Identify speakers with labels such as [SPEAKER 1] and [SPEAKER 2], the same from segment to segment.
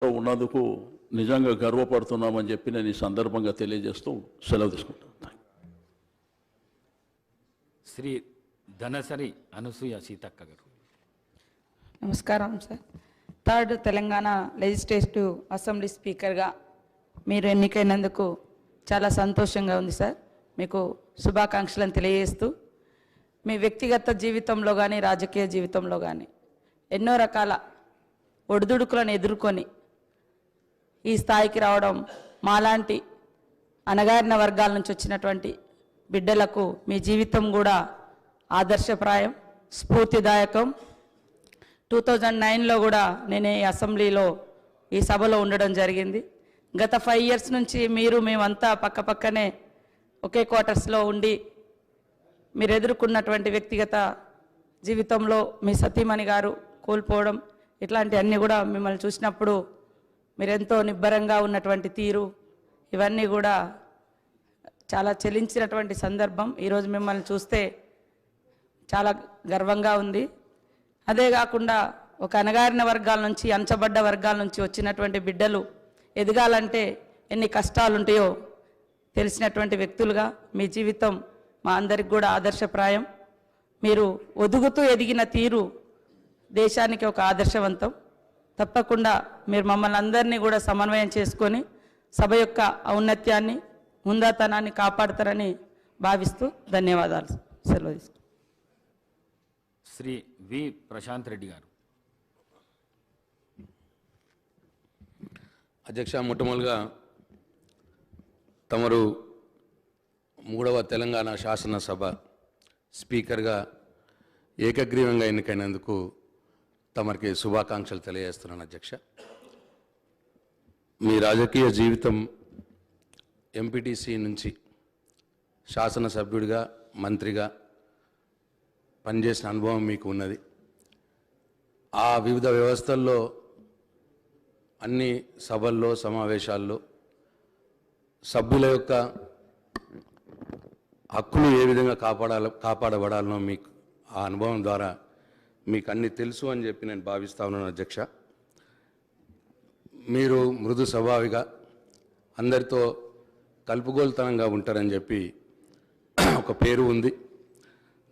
[SPEAKER 1] ఉన్నందుకు నిజంగా గర్వపడుతున్నామని చెప్పి నేను ఈ సందర్భంగా తెలియజేస్తూ సెలవు తీసుకుంటాను.
[SPEAKER 2] శ్రీ ధనసరి అనసూయ సీతక్క గారు.
[SPEAKER 3] నమస్కారం sir. Third Telangana legislative assembly స్పీకర్గా మీరు ఎన్నికైనందుకు చాలా సంతోషంగా ఉంది సార్. మీకు శుభాకాంక్షలను తెలియజేస్తూ మీ వ్యక్తిగత జీవితంలో కానీ రాజకీయ జీవితంలో కానీ ఎన్నో రకాల ఒడిదుడుకులను ఎదుర్కొని ఈ స్థాయికి రావడం మాలాంటి అణగారిన వర్గాల నుంచి వచ్చినటువంటి బిడ్డలకు మీ జీవితం కూడా ఆదర్శప్రాయం, స్ఫూర్తిదాయకం. 2009లో కూడా నేను ఈ అసెంబ్లీలో ఈ సభలో ఉండడం జరిగింది. గత 5 years నుంచి మేమంతా పక్కపక్కనే ఒకే క్వార్టర్స్లో ఉండి మీరు ఎదుర్కొన్నటువంటి వ్యక్తిగత జీవితంలో మీ సతీమణి గారు కోల్పోవడం ఇట్లాంటివన్నీ కూడా మిమ్మల్ని చూసినప్పుడు మీరెంతో నిబ్బరంగా ఉన్నటువంటి తీరు ఇవన్నీ కూడా చాలా చెలించినటువంటి సందర్భం. ఈరోజు మిమ్మల్ని చూస్తే చాలా గర్వంగా ఉంది. అదే కాకుండా ఒక అణగారిన వర్గాల నుంచి అంచబడ్డ వర్గాల నుంచి వచ్చినటువంటి బిడ్డలు ఎదగాలంటే ఎన్ని కష్టాలు ఉంటాయో తెలిసినటువంటి వ్యక్తులుగా మీ జీవితం మా అందరికి కూడా ఆదర్శప్రాయం. మీరు ఒదుగుతూ ఎదిగిన తీరు దేశానికి ఒక ఆదర్శవంతం. తప్పకుండా మీరు మమ్మల్ని అందరినీ కూడా సమన్వయం చేసుకొని సభ యొక్క ఔన్నత్యాన్ని ముందాతనాన్ని కాపాడతారని భావిస్తూ ధన్యవాదాలు. సెలవు తీసుకుంటాను.
[SPEAKER 2] శ్రీ వి ప్రశాంత్ రెడ్డి గారు.
[SPEAKER 4] అధ్యక్ష, మొట్టమొదటిగా తమరు 3వ తెలంగాణ శాసనసభ స్పీకర్గా ఏకగ్రీవంగా ఎన్నికైనందుకు తమరికి శుభాకాంక్షలు తెలియజేస్తున్నాను. అధ్యక్ష, మీ రాజకీయ జీవితం ఎంపీటీసీ నుంచి శాసనసభ్యుడిగా మంత్రిగా పనిచేసిన అనుభవం మీకు ఉన్నది. ఆ వివిధ వ్యవస్థల్లో అన్ని సభల్లో సమావేశాల్లో సభ్యుల యొక్క హక్కులు ఏ విధంగా కాపాడబడాలనో మీకు ఆ అనుభవం ద్వారా మీకు అన్నీ తెలుసు అని చెప్పి నేను భావిస్తా ఉన్నాను. అధ్యక్ష, మీరు మృదు స్వభావిగా అందరితో కలుపుగోలుతనంగా ఉంటారని చెప్పి ఒక పేరు ఉంది.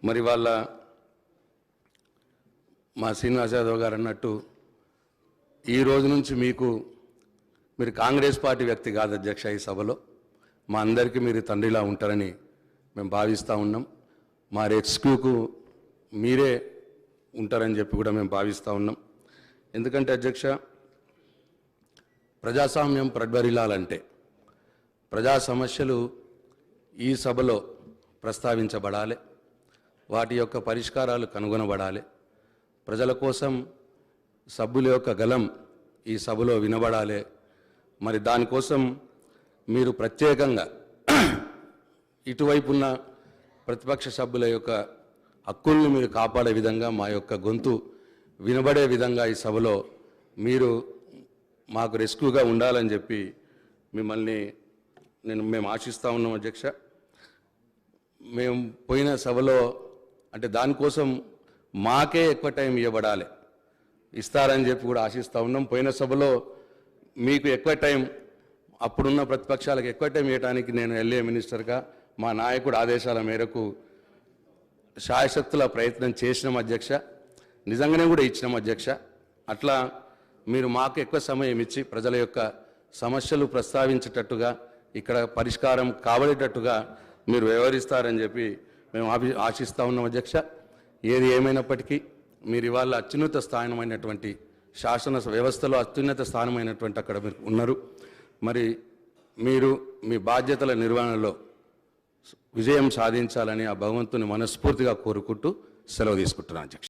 [SPEAKER 4] మరి వాళ్ళ మా శ్రీనివాస్ యాదవ్ గారు అన్నట్టు ఈ రోజు నుంచి మీరు కాంగ్రెస్ పార్టీ వ్యక్తి కాదు అధ్యక్ష. ఈ సభలో మా అందరికీ మీరు తండ్రిలా ఉంటారని మేము భావిస్తూ ఉన్నాం. మా రెస్క్యూకు మీరే ఉంటారని చెప్పి కూడా మేము భావిస్తూ ఉన్నాం. ఎందుకంటే అధ్యక్ష, ప్రజాస్వామ్యం ప్రజ్వరిల్లాలంటే ప్రజా సమస్యలు ఈ సభలో ప్రస్తావించబడాలి, వాటి యొక్క పరిష్కారాలు కనుగొనబడాలి, ప్రజల కోసం సభ్యుల యొక్క గలం ఈ సభలో వినబడాలి. మరి దానికోసం మీరు ప్రత్యేకంగా ఇటువైపున్న ప్రతిపక్ష సభ్యుల యొక్క హక్కుల్ని మీరు కాపాడే విధంగా, మా యొక్క గొంతు వినబడే విధంగా ఈ సభలో మీరు మాకు రెస్క్యూగా ఉండాలని చెప్పి మేము ఆశిస్తూ ఉన్నాం. అధ్యక్ష, మేము పోయిన సభలో అంటే దానికోసం మాకే ఎక్కువ టైం ఇస్తారని చెప్పి కూడా ఆశిస్తూ ఉన్నాం. పోయిన సభలో మీకు ఎక్కువ టైం, అప్పుడున్న ప్రతిపక్షాలకు ఎక్కువ టైం ఇవ్వడానికి నేను ఎల్ఏ మినిస్టర్గా మా నాయకుడు ఆదేశాల మేరకు శాయశక్తుల ప్రయత్నం చేసినాం అధ్యక్ష. నిజంగానే కూడా ఇచ్చినాం అధ్యక్ష. అట్లా మీరు మాకు ఎక్కువ సమయం ఇచ్చి ప్రజల యొక్క సమస్యలు ప్రస్తావించేటట్టుగా, ఇక్కడ పరిష్కారం కాబడేటట్టుగా మీరు వ్యవహరిస్తారని చెప్పి మేము ఆశిస్తూ ఉన్నాం అధ్యక్ష. ఏది ఏమైనప్పటికీ మీరు ఇవాళ అత్యున్నత స్థానమైనటువంటి శాసన వ్యవస్థలో అత్యున్నత స్థానమైనటువంటి అక్కడ మీరు ఉన్నారు. మరి మీరు మీ బాధ్యతల నిర్వహణలో విజయం సాధించాలని ఆ భగవంతుని మనస్ఫూర్తిగా కోరుకుంటూ సెలవు తీసుకుంటున్నాను అధ్యక్ష.